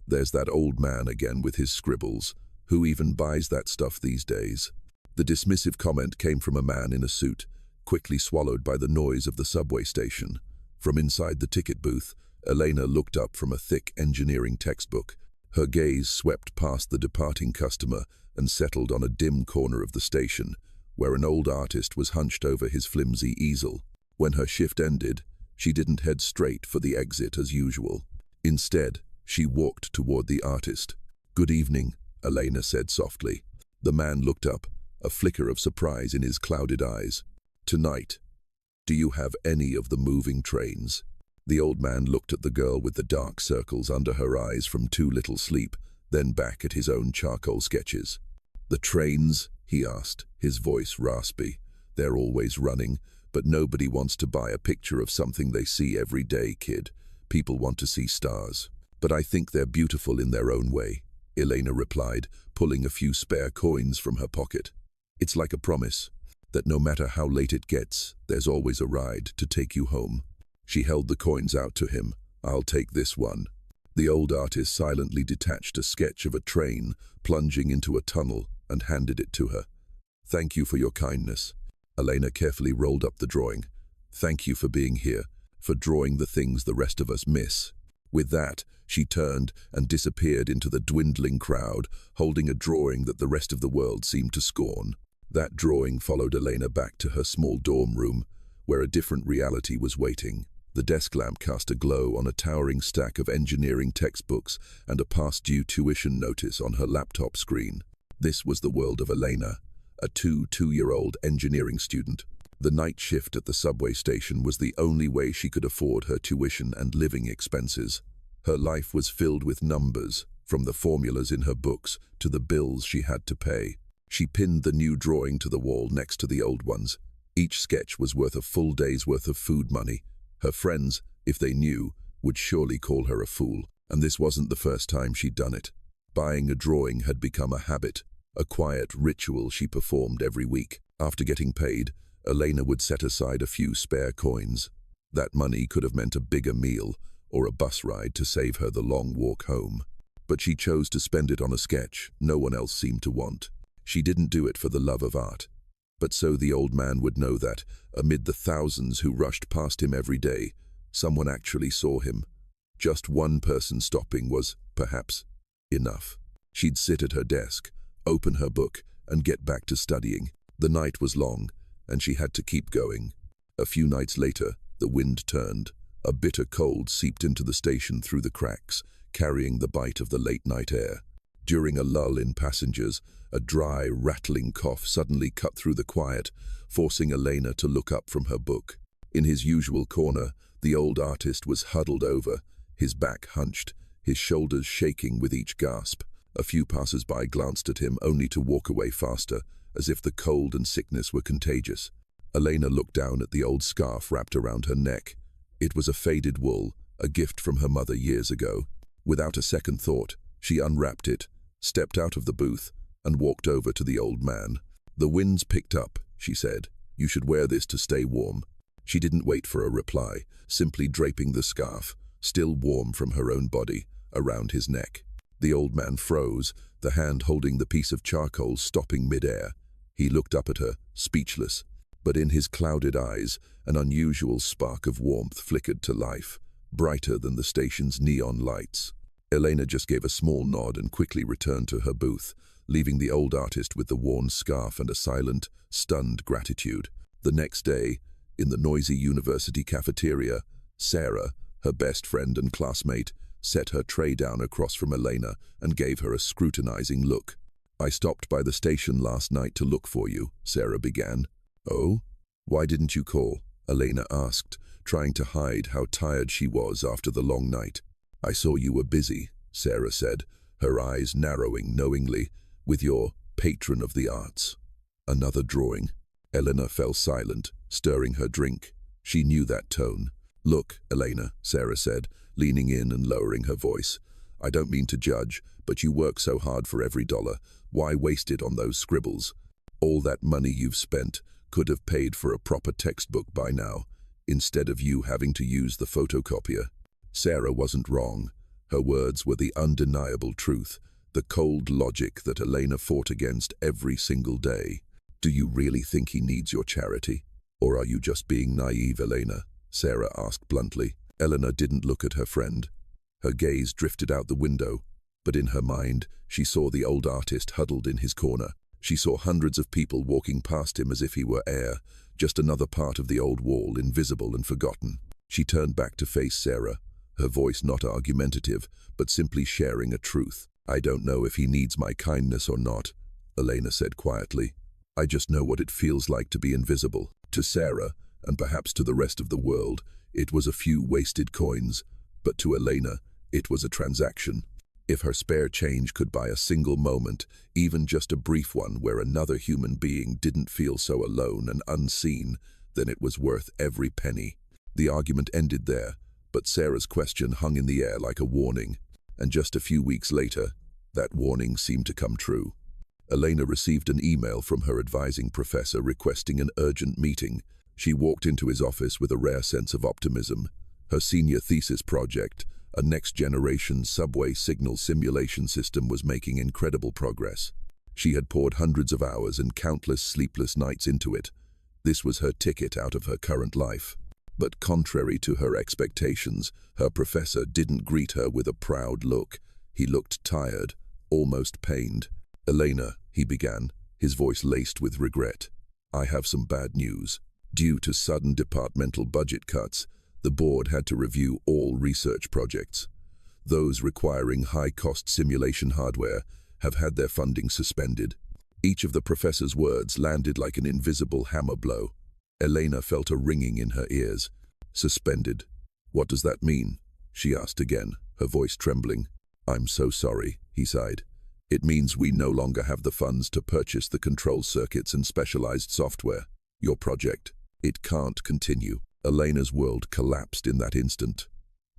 There's that old man again with his scribbles. Who even buys that stuff these days? The dismissive comment came from a man in a suit, quickly swallowed by the noise of the subway station. From inside the ticket booth, Elena looked up from a thick engineering textbook. Her gaze swept past the departing customer and settled on a dim corner of the station, where an old artist was hunched over his flimsy easel. When her shift ended, she didn't head straight for the exit as usual. Instead, she walked toward the artist. "Good evening," Elena said softly. The man looked up, a flicker of surprise in his clouded eyes. "Tonight, do you have any of the moving trains?" The old man looked at the girl with the dark circles under her eyes from too little sleep, then back at his own charcoal sketches. "The trains?" he asked, his voice raspy. "They're always running, but nobody wants to buy a picture of something they see every day, kid. People want to see stars." "But I think they're beautiful in their own way," Elena replied, pulling a few spare coins from her pocket. "It's like a promise, that no matter how late it gets, there's always a ride to take you home." She held the coins out to him. "I'll take this one." The old artist silently detached a sketch of a train plunging into a tunnel and handed it to her. "Thank you for your kindness." Elena carefully rolled up the drawing. "Thank you for being here, for drawing the things the rest of us miss." With that, she turned and disappeared into the dwindling crowd, holding a drawing that the rest of the world seemed to scorn. That drawing followed Elena back to her small dorm room, where a different reality was waiting. The desk lamp cast a glow on a towering stack of engineering textbooks and a past-due tuition notice on her laptop screen. This was the world of Elena, a two-year-old engineering student. The night shift at the subway station was the only way she could afford her tuition and living expenses. Her life was filled with numbers, from the formulas in her books to the bills she had to pay. She pinned the new drawing to the wall next to the old ones. Each sketch was worth a full day's worth of food money. Her friends, if they knew, would surely call her a fool, and this wasn't the first time she'd done it. Buying a drawing had become a habit, a quiet ritual she performed every week. After getting paid, Elena would set aside a few spare coins. That money could have meant a bigger meal or a bus ride to save her the long walk home. But she chose to spend it on a sketch no one else seemed to want. She didn't do it for the love of art. But so the old man would know that, amid the thousands who rushed past him every day, someone actually saw him. Just one person stopping was, perhaps, enough. She'd sit at her desk, open her book, and get back to studying. The night was long, and she had to keep going. A few nights later, the wind turned. A bitter cold seeped into the station through the cracks, carrying the bite of the late-night air. During a lull in passengers, a dry, rattling cough suddenly cut through the quiet, forcing Elena to look up from her book. In his usual corner, the old artist was huddled over, his back hunched, his shoulders shaking with each gasp. A few passers-by glanced at him only to walk away faster, as if the cold and sickness were contagious. Elena looked down at the old scarf wrapped around her neck. It was a faded wool, a gift from her mother years ago. Without a second thought, she unwrapped it, stepped out of the booth, and walked over to the old man. "The wind's picked up," she said. "You should wear this to stay warm." She didn't wait for a reply, simply draping the scarf, still warm from her own body, around his neck. The old man froze, the hand holding the piece of charcoal stopping mid-air. He looked up at her, speechless, but in his clouded eyes, an unusual spark of warmth flickered to life, brighter than the station's neon lights. Elena just gave a small nod and quickly returned to her booth, leaving the old artist with the worn scarf and a silent, stunned gratitude. The next day, in the noisy university cafeteria, Sarah, her best friend and classmate, set her tray down across from Elena and gave her a scrutinizing look. "I stopped by the station last night to look for you," Sarah began. "Oh? Why didn't you call?" Elena asked, trying to hide how tired she was after the long night. "I saw you were busy," Sarah said, her eyes narrowing knowingly, "with your patron of the arts." Another drawing. Elena fell silent, stirring her drink. She knew that tone. "Look, Elena," Sarah said, leaning in and lowering her voice. "I don't mean to judge, but you work so hard for every dollar. Why waste it on those scribbles? All that money you've spent could have paid for a proper textbook by now, instead of you having to use the photocopier." Sarah wasn't wrong. Her words were the undeniable truth, the cold logic that Elena fought against every single day. "Do you really think he needs your charity? Or are you just being naive, Elena?" Sarah asked bluntly. Elena didn't look at her friend. Her gaze drifted out the window, but in her mind, she saw the old artist huddled in his corner. She saw hundreds of people walking past him as if he were air, just another part of the old wall, invisible and forgotten. She turned back to face Sarah, her voice not argumentative, but simply sharing a truth. "I don't know if he needs my kindness or not," Elena said quietly. "I just know what it feels like to be invisible." To Sarah, and perhaps to the rest of the world, it was a few wasted coins, but to Elena, it was a transaction. If her spare change could buy a single moment, even just a brief one where another human being didn't feel so alone and unseen, then it was worth every penny. The argument ended there, but Sarah's question hung in the air like a warning, and just a few weeks later, that warning seemed to come true. Elena received an email from her advising professor requesting an urgent meeting. She walked into his office with a rare sense of optimism. Her senior thesis project, a next-generation subway signal simulation system, was making incredible progress. She had poured hundreds of hours and countless sleepless nights into it. This was her ticket out of her current life. But contrary to her expectations, her professor didn't greet her with a proud look. He looked tired, almost pained. "Elena," he began, his voice laced with regret, "I have some bad news. Due to sudden departmental budget cuts, the board had to review all research projects. Those requiring high-cost simulation hardware have had their funding suspended." Each of the professor's words landed like an invisible hammer blow. Elena felt a ringing in her ears. "Suspended? What does that mean?" she asked again, her voice trembling. "I'm so sorry," he sighed. "It means we no longer have the funds to purchase the control circuits and specialized software. Your project, it can't continue." Elena's world collapsed in that instant.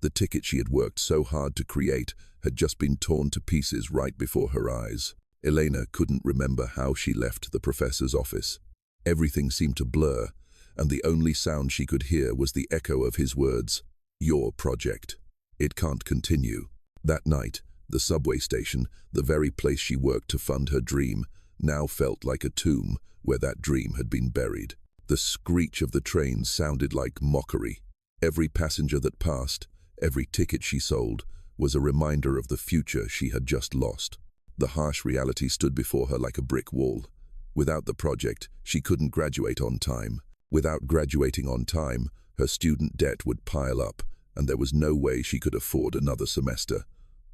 The ticket she had worked so hard to create had just been torn to pieces right before her eyes. Elena couldn't remember how she left the professor's office. Everything seemed to blur, and the only sound she could hear was the echo of his words, "Your project. It can't continue." That night, the subway station, the very place she worked to fund her dream, now felt like a tomb where that dream had been buried. The screech of the train sounded like mockery. Every passenger that passed, every ticket she sold, was a reminder of the future she had just lost. The harsh reality stood before her like a brick wall. Without the project, she couldn't graduate on time. Without graduating on time, her student debt would pile up, and there was no way she could afford another semester.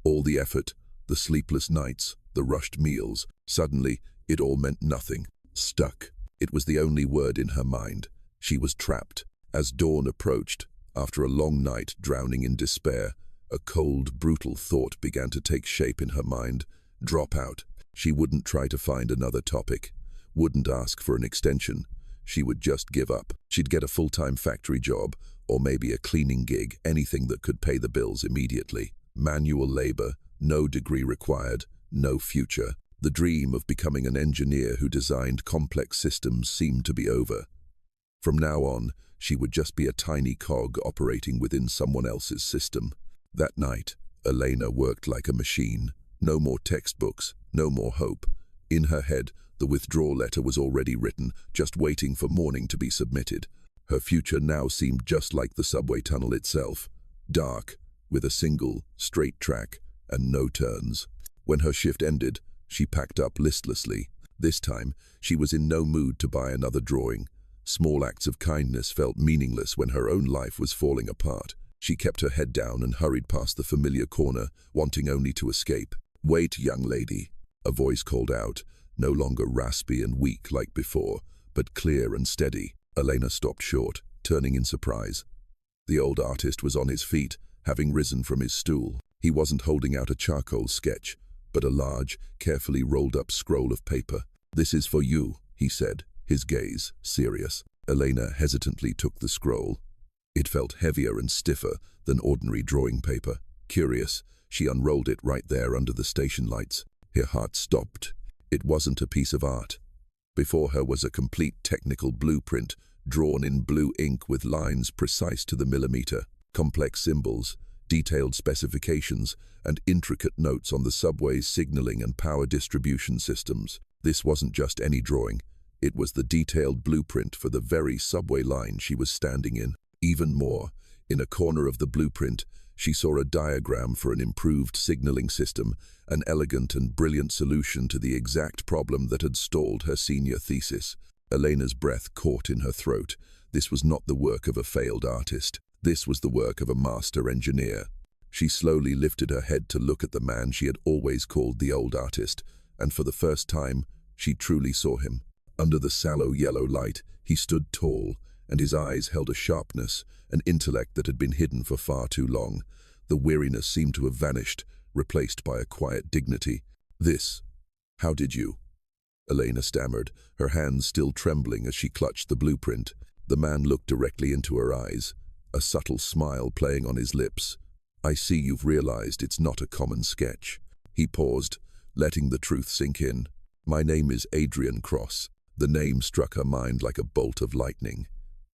All the effort, the sleepless nights, the rushed meals, suddenly it all meant nothing. Stuck. It was the only word in her mind. She was trapped. As dawn approached, after a long night drowning in despair, a cold, brutal thought began to take shape in her mind. Drop out. She wouldn't try to find another topic, wouldn't ask for an extension. She would just give up. She'd get a full-time factory job, or maybe a cleaning gig, anything that could pay the bills immediately. Manual labor, no degree required, no future. The dream of becoming an engineer who designed complex systems seemed to be over. From now on, she would just be a tiny cog operating within someone else's system. That night, Elena worked like a machine. No more textbooks, no more hope. In her head, the withdrawal letter was already written, just waiting for morning to be submitted. Her future now seemed just like the subway tunnel itself. Dark, with a single, straight track, and no turns. When her shift ended, she packed up listlessly. This time, she was in no mood to buy another drawing. Small acts of kindness felt meaningless when her own life was falling apart. She kept her head down and hurried past the familiar corner, wanting only to escape. "Wait, young lady," a voice called out, no longer raspy and weak like before, but clear and steady. Elena stopped short, turning in surprise. The old artist was on his feet, having risen from his stool. He wasn't holding out a charcoal sketch, but a large, carefully rolled-up scroll of paper. "This is for you," he said, his gaze serious. Elena hesitantly took the scroll. It felt heavier and stiffer than ordinary drawing paper. Curious, she unrolled it right there under the station lights. Her heart stopped. It wasn't a piece of art. Before her was a complete technical blueprint, drawn in blue ink with lines precise to the millimeter. Complex symbols, detailed specifications, and intricate notes on the subway's signaling and power distribution systems. This wasn't just any drawing. It was the detailed blueprint for the very subway line she was standing in. Even more, in a corner of the blueprint, she saw a diagram for an improved signaling system, an elegant and brilliant solution to the exact problem that had stalled her senior thesis. Elena's breath caught in her throat. This was not the work of a failed artist. This was the work of a master engineer. She slowly lifted her head to look at the man she had always called the old artist, and for the first time, she truly saw him. Under the sallow yellow light, he stood tall, and his eyes held a sharpness, an intellect that had been hidden for far too long. The weariness seemed to have vanished, replaced by a quiet dignity. How did you? Elena stammered, her hands still trembling as she clutched the blueprint. The man looked directly into her eyes, a subtle smile playing on his lips. I see you've realized it's not a common sketch. He paused, letting the truth sink in. My name is Adrian Cross. The name struck her mind like a bolt of lightning.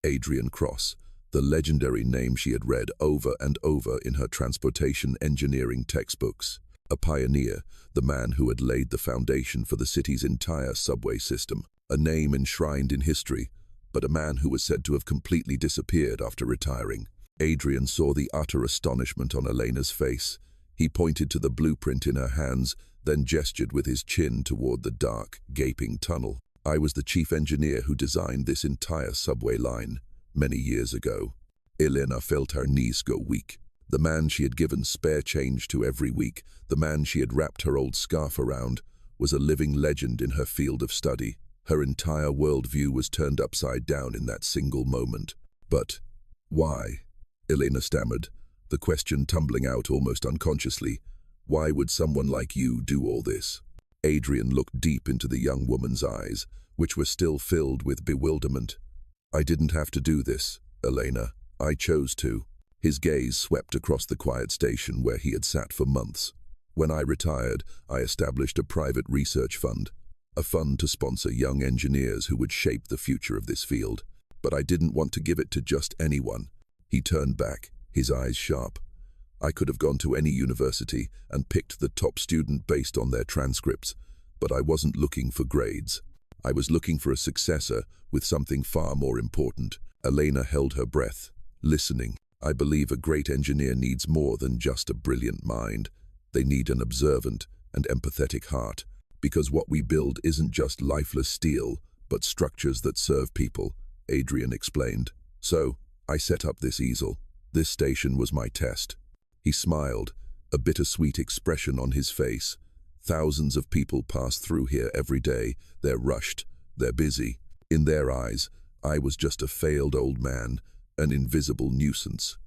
Adrian Cross, the legendary name she had read over and over in her transportation engineering textbooks. A pioneer, the man who had laid the foundation for the city's entire subway system. A name enshrined in history, but a man who was said to have completely disappeared after retiring. Adrian saw the utter astonishment on Elena's face. He pointed to the blueprint in her hands, then gestured with his chin toward the dark, gaping tunnel. I was the chief engineer who designed this entire subway line, many years ago. Elena felt her knees go weak. The man she had given spare change to every week, the man she had wrapped her old scarf around, was a living legend in her field of study. Her entire worldview was turned upside down in that single moment. But why? Elena stammered, the question tumbling out almost unconsciously. Why would someone like you do all this? Adrian looked deep into the young woman's eyes, which were still filled with bewilderment. I didn't have to do this, Elena. I chose to. His gaze swept across the quiet station where he had sat for months. When I retired, I established a private research fund, a fund to sponsor young engineers who would shape the future of this field. But I didn't want to give it to just anyone. He turned back, his eyes sharp. I could have gone to any university and picked the top student based on their transcripts, but I wasn't looking for grades. I was looking for a successor with something far more important. Elena held her breath, listening. I believe a great engineer needs more than just a brilliant mind. They need an observant and empathetic heart, because what we build isn't just lifeless steel, but structures that serve people, Adrian explained. So, I set up this easel. This station was my test. He smiled, a bittersweet expression on his face. Thousands of people pass through here every day. They're rushed, they're busy. In their eyes, I was just a failed old man, an invisible nuisance.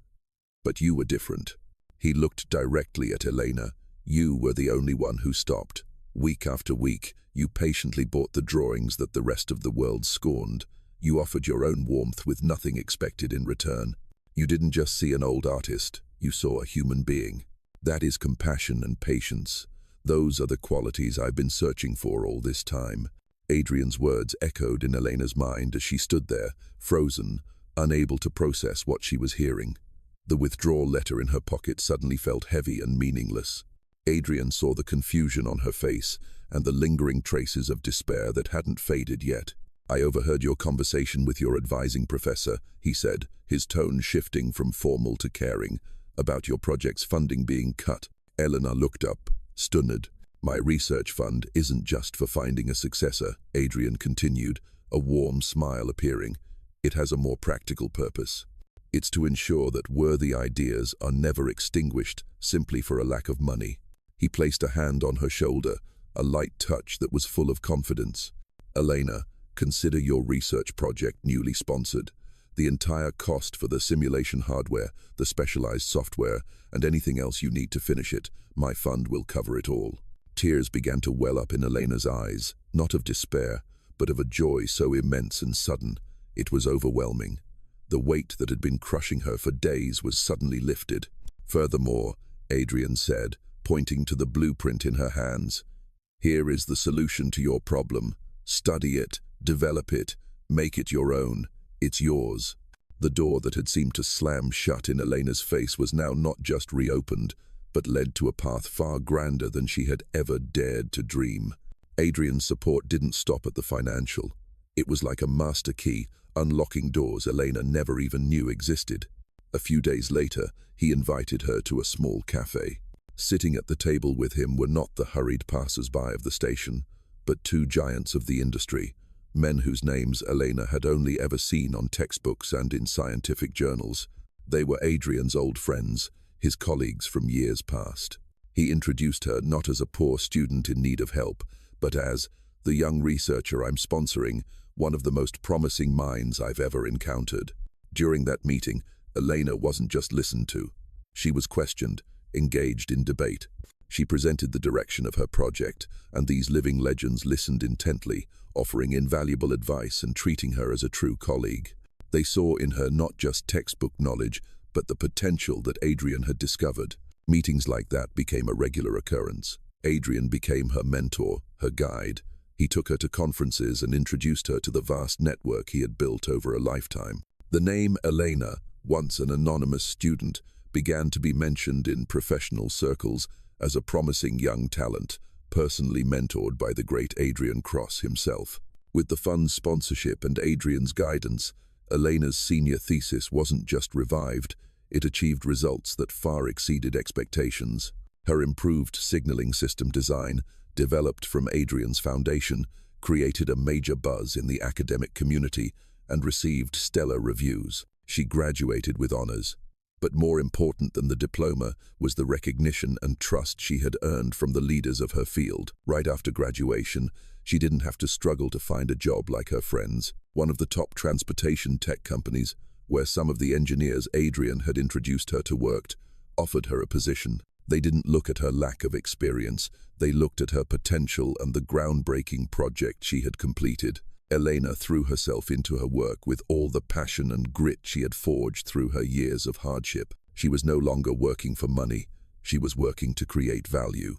But you were different. He looked directly at Elena. You were the only one who stopped. Week after week, you patiently bought the drawings that the rest of the world scorned. You offered your own warmth with nothing expected in return. You didn't just see an old artist, you saw a human being. That is compassion and patience. Those are the qualities I've been searching for all this time. Adrian's words echoed in Elena's mind as she stood there, frozen, unable to process what she was hearing. The withdrawal letter in her pocket suddenly felt heavy and meaningless. Adrian saw the confusion on her face and the lingering traces of despair that hadn't faded yet. I overheard your conversation with your advising professor, he said, his tone shifting from formal to caring, about your project's funding being cut. Elena looked up, stunned. My research fund isn't just for finding a successor, Adrian continued, a warm smile appearing. It has a more practical purpose. It's to ensure that worthy ideas are never extinguished simply for a lack of money. He placed a hand on her shoulder, a light touch that was full of confidence. Elena, consider your research project newly sponsored. The entire cost for the simulation hardware, the specialized software, and anything else you need to finish it, my fund will cover it all. Tears began to well up in Elena's eyes, not of despair, but of a joy so immense and sudden. It was overwhelming. The weight that had been crushing her for days was suddenly lifted. Furthermore, Adrian said, pointing to the blueprint in her hands, here is the solution to your problem. Study it, develop it, make it your own. It's yours. The door that had seemed to slam shut in Elena's face was now not just reopened, but led to a path far grander than she had ever dared to dream. Adrian's support didn't stop at the financial. It was like a master key, unlocking doors Elena never even knew existed. A few days later, he invited her to a small cafe. Sitting at the table with him were not the hurried passers-by of the station, but two giants of the industry, men whose names Elena had only ever seen on textbooks and in scientific journals. They were Adrian's old friends, his colleagues from years past. He introduced her not as a poor student in need of help, but as the young researcher I'm sponsoring, one of the most promising minds I've ever encountered. During that meeting, Elena wasn't just listened to. She was questioned, engaged in debate. She presented the direction of her project, and these living legends listened intently, offering invaluable advice and treating her as a true colleague. They saw in her not just textbook knowledge, but the potential that Adrian had discovered. Meetings like that became a regular occurrence. Adrian became her mentor, her guide. He took her to conferences and introduced her to the vast network he had built over a lifetime. The name Elena, once an anonymous student, began to be mentioned in professional circles as a promising young talent, personally mentored by the great Adrian Cross himself. With the fund's sponsorship and Adrian's guidance, Elena's senior thesis wasn't just revived, it achieved results that far exceeded expectations. Her improved signaling system design, developed from Adrian's foundation, created a major buzz in the academic community and received stellar reviews. She graduated with honors. But more important than the diploma was the recognition and trust she had earned from the leaders of her field. Right after graduation, she didn't have to struggle to find a job like her friends. One of the top transportation tech companies, where some of the engineers Adrian had introduced her to worked, offered her a position. They didn't look at her lack of experience, they looked at her potential and the groundbreaking project she had completed. Elena threw herself into her work with all the passion and grit she had forged through her years of hardship. She was no longer working for money, she was working to create value.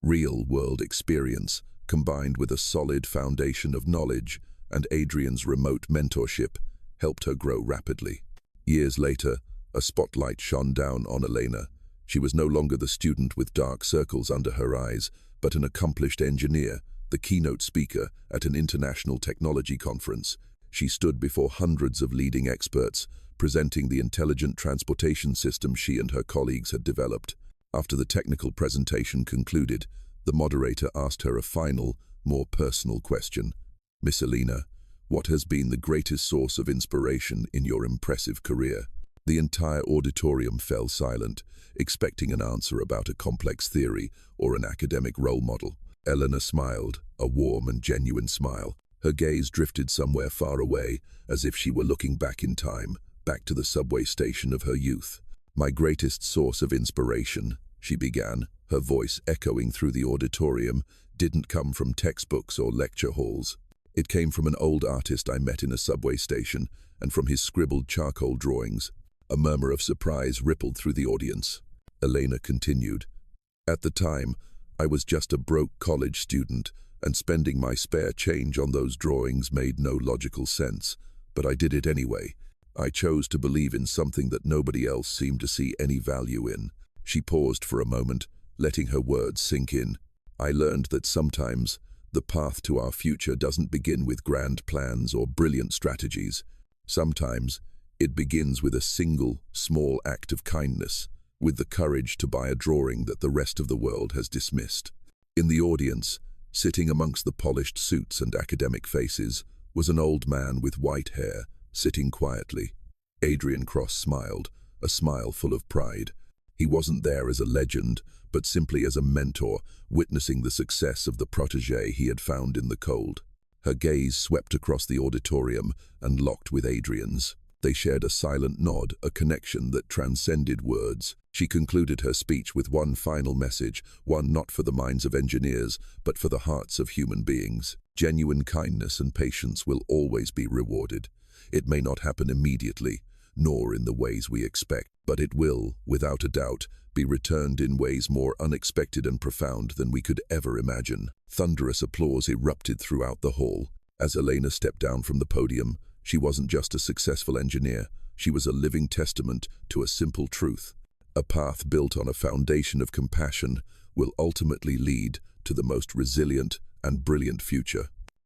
Real-world experience, combined with a solid foundation of knowledge and Adrian's remote mentorship, helped her grow rapidly. Years later, a spotlight shone down on Elena. She was no longer the student with dark circles under her eyes, but an accomplished engineer, the keynote speaker at an international technology conference. She stood before hundreds of leading experts, presenting the intelligent transportation system she and her colleagues had developed. After the technical presentation concluded, the moderator asked her a final, more personal question. "Miss Elena, what has been the greatest source of inspiration in your impressive career?" The entire auditorium fell silent, expecting an answer about a complex theory or an academic role model. Elena smiled, a warm and genuine smile. Her gaze drifted somewhere far away, as if she were looking back in time, back to the subway station of her youth. "My greatest source of inspiration," she began, her voice echoing through the auditorium, "didn't come from textbooks or lecture halls. It came from an old artist I met in a subway station, and from his scribbled charcoal drawings." A murmur of surprise rippled through the audience. Elena continued, "At the time, I was just a broke college student, and spending my spare change on those drawings made no logical sense, but I did it anyway. I chose to believe in something that nobody else seemed to see any value in." She paused for a moment, letting her words sink in. "I learned that sometimes the path to our future doesn't begin with grand plans or brilliant strategies. Sometimes it begins with a single, small act of kindness, with the courage to buy a drawing that the rest of the world has dismissed." In the audience, sitting amongst the polished suits and academic faces, was an old man with white hair, sitting quietly. Adrian Cross smiled, a smile full of pride. He wasn't there as a legend, but simply as a mentor, witnessing the success of the protégé he had found in the cold. Her gaze swept across the auditorium and locked with Adrian's. They shared a silent nod, a connection that transcended words. She concluded her speech with one final message, one not for the minds of engineers, but for the hearts of human beings. Genuine kindness and patience will always be rewarded. It may not happen immediately, nor in the ways we expect, but it will, without a doubt, be returned in ways more unexpected and profound than we could ever imagine. Thunderous applause erupted throughout the hall. As Elena stepped down from the podium, she wasn't just a successful engineer, She was a living testament to a simple truth. A path built on a foundation of compassion will ultimately lead to the most resilient and brilliant future.